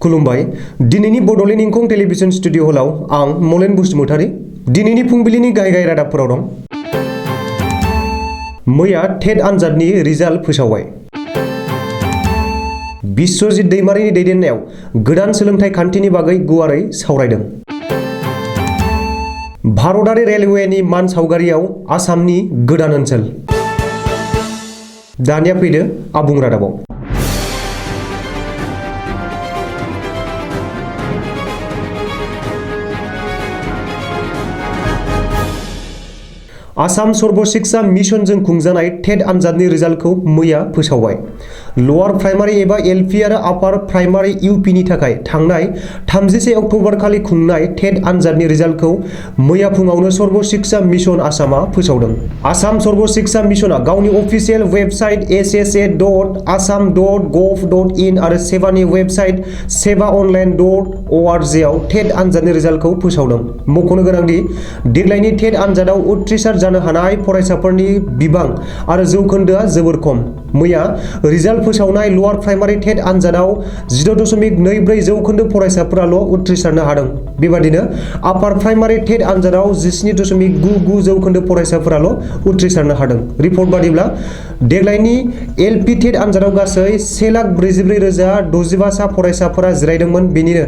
खुलुमबाय। दिनैनि Bodoland इंखं television studio हलाव आं मलेन बसुमतारी। दिनैनि फुंबिलिनि गाहाय रादाबफोराव दं। मैया टेट आनजादनि रिजाल्ट फोसावबाय। बिस्वजित दैमारिनि दैदेननायाव गोदान सोलोंथाइ खान्थिनि बागै गुवारै सावरायदों। भारतारि रेलवेनि मानसावगारियाव आसामनि गोदान ओनसोल। दानिया फैदो आबुं रादाबाव। आसाम सर्व शिक्षा मिशनजों खुंजानाय टेट आनजादनि रिजाल्टखौ मैया फोसावबाय। लवार प्राइमारि एबा एलपि आरो आपार प्राइमारि इउपिनि थाखाय थांनाय 31 अक्ट'बर खालि खुंनाय टेट आनजादनि रिजाल्टखौ मैया फुङावनो सर्व शिक्षा मिशन आसामआ फोसावदों। आसाम सर्व शिक्षा मिशनआ गावनि अफिसियेल वेबसाइट ssa.assam.gov.in आरो सेबानि वेबसाइट sebaonline.org आव टेट आनजादनि रिजाल्टखौ फोसावदों। मख'नो गोनांदि देग्लायनि टेट आनजादाव उथ्रिसार जानो हानाय फरायसाफोरनि बिबां आरो जौखोन्दोआ जोबोर खम। मैया रिजाल्ट फोसावनाय लवार प्राइमारि टेट आनजादाव 10.24 जौखोन्दो फरायसाफोराल' उथ्रिसारनो हादों। बेबादिनो आपार प्राइमारि टेट आनजादाव 17.99 जौखोन्दो फरायसाफोराल' उथ्रिसारनो हादों। रिपर्ट बादिब्ला देग्लायनि एलपि टेट आनजादाव गासै 1,44,065 सा फरायसाफोरा जिरायदोंमोन। बेनिनो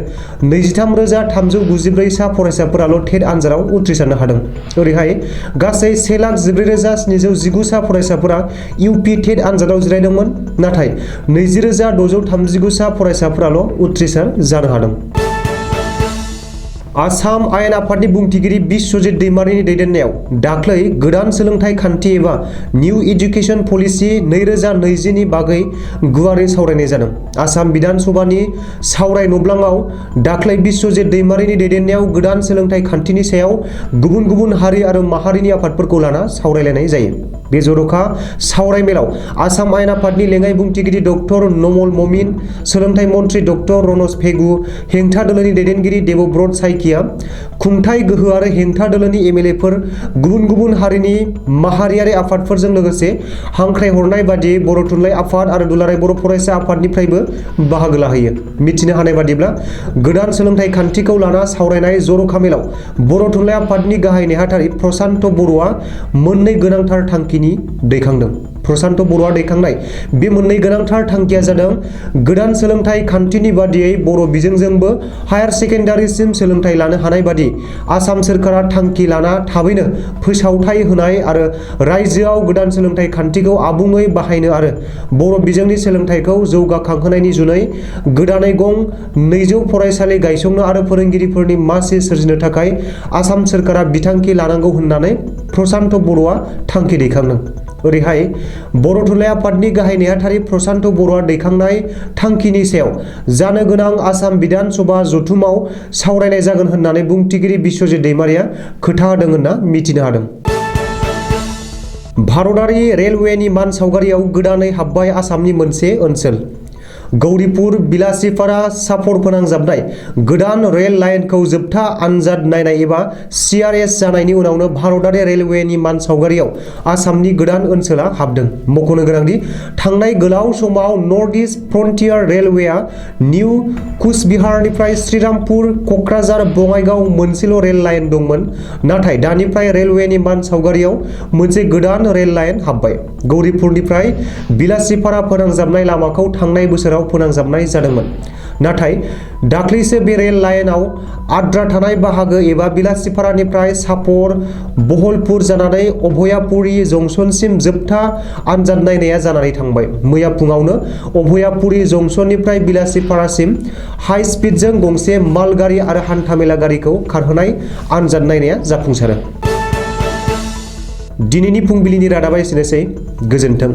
23,394 सा फरायसाफोराल' टेट आनजादाव उथ्रिसारनो हादों। ओरैहाय गासै 1,14,719 सा फरायसाफोरा इउपि टेट आनजादाव जिरायदोंमोन, नाथाय 20,639 सा फरायसाफोराल' उथ्रिसार जानो हादों। आसाम आयेन आफादनि बुंथिगिरि बिस्वजित दैमारिनि दैदेननायाव दाख्लै गोदान सोलोंथाइ खान्थि एबा निउ एडुकेशन पलिसि 2020 नि बागै गुवारै सावरायनाय जादों। आसाम बिधान सभानि सावराय नब्लाङाव दाख्लै बिस्वजित दैमारिनि दैदेननायाव गोदान सोलोंथाइ खान्थिनि सायाव गुबुन गुबुन हारि आरो माहारिनि आफादफोरखौ लाना सावरायलायनाय जायो। बे जर'खा सावराय मेलाव आसाम आयेन आफादनि लेङाइ बुंथिगिरि डक्टर नमल ममिन, सोलोंथाइ मन्थ्रि डक्टर रनज पेगु, हेंथा दोलोनि दैदेनगिरि देबब्रत साइकिया, खुंथाय गोहो आरो हेंथा दोलोनि एमएलएफोर, गुबुन गुबुन हारिनि माहारियारि आफादफोरजों लोगोसे हांख्रायहरनाय बादियै बर' थुनलाइ आफाद आरो दुलाराय बर' फरायसा आफादनिफ्रायबो बाहागो लाहैयो। मिथिनो हानाय बादिब्ला गोदान सोलोंथाइ खान्थिखौ लाना सावरायनाय जर'खा मेलाव बर' थुनलाइ आफादनि गाहाय नेहाथारि प्रसान्त बर'आ मोननै गोनांथार थांखिनि दैखांदों। प्रसान्त बर'आ दैखांनाय बे मोननै गोनांथार थांखिया जादों गोदान सोलोंथाइ खान्थिनि बादियै बर' बिजोंजोंबो हायार सेकेन्डारिसिम सोलोंथाइ लानो हानाय बादि आसाम सोरखारा थांखि लाना थाबैनो फोसावथाय होनाय आरो रायजोआव गोदान सोलोंथाइ खान्थिखौ आबुङै बाहायनो आरो बर' बिजोंनि सोलोंथाइखौ जौगाखांहोनायनि जुनै गोदानै गं 200 फरायसालि गायसंनो आरो फोरोंगिरिफोरनि मासि सोरजिनो थाखाय आसाम सोरखारा बिथांखि लानांगौ होननानै प्रसान्त बर'आ थांखि दैखांदों। ओरैहाय बर' थुनलाइ आफादनि गाहाय नेहाथारि प्रसान्त बर'आ दैखांनाय थांखिनि सायाव जानो गोनां आसाम बिधान सभा जथुमाव सावरायनाय जागोन होननानै बुंथिगिरि बिस्वजित दैमारिया खोथा होदों होनना मिथिनो हादों। भारतारि रेलवेनि मानसावगारियाव गोदानै हाबबाय आसामनि मोनसे ओनसोल। गौरीपुर बिलासीपारा सापर फोनांजाबनाय गोदान रेल लाइनखौ जोबथा आनजाद नायनाय एबा CRS जानायनि उनावनो भारतारि रेलवेनि मानसावगारियाव आसामनि गोदान ओनसोला हाबदों। मख'नो गोनांदि थांनाय गोलाव समाव नर्थ इस्ट फ्रन्टियार रेलवेआ निउ कुचबिहारनिफ्राय श्रीरामपुर, क'क्राझार, बङाइगाव मोनसेल' रेल लाइन दंमोन, नाथाय दानिफ्राय रेलवेनि मानसावगारियाव मोनसे गोदान रेल लाइन हाबबाय। गौरीपुरनिफ्राय बिलासीपारा फोनांजाबनाय लामाखौ थांनाय बोसोराव फोनांजाबनाय जादोंमोन, नाथाय दाख्लैसो बे रेल लाइनआव आद्रा थानाय बाहागो एबा बिलासीपारानिफ्राय सापर बहलपुर जानानै अभयापुरी जंक्शनसिम जोबथा आनजाद नायनाया जानानै थांबाय। मैया फुङावनो अभयापुरी जंक्शननिफ्राय बिलासीपारासिम हाइ स्पिडजों गंसे माल गारि आरो हान्थामेला गारिखौ खारहोनाय आनजाद नायनाया जाफुंसारो। दिनैनि फुंबिलिनि रादाबा एसेनोसै। गोजोन्थों।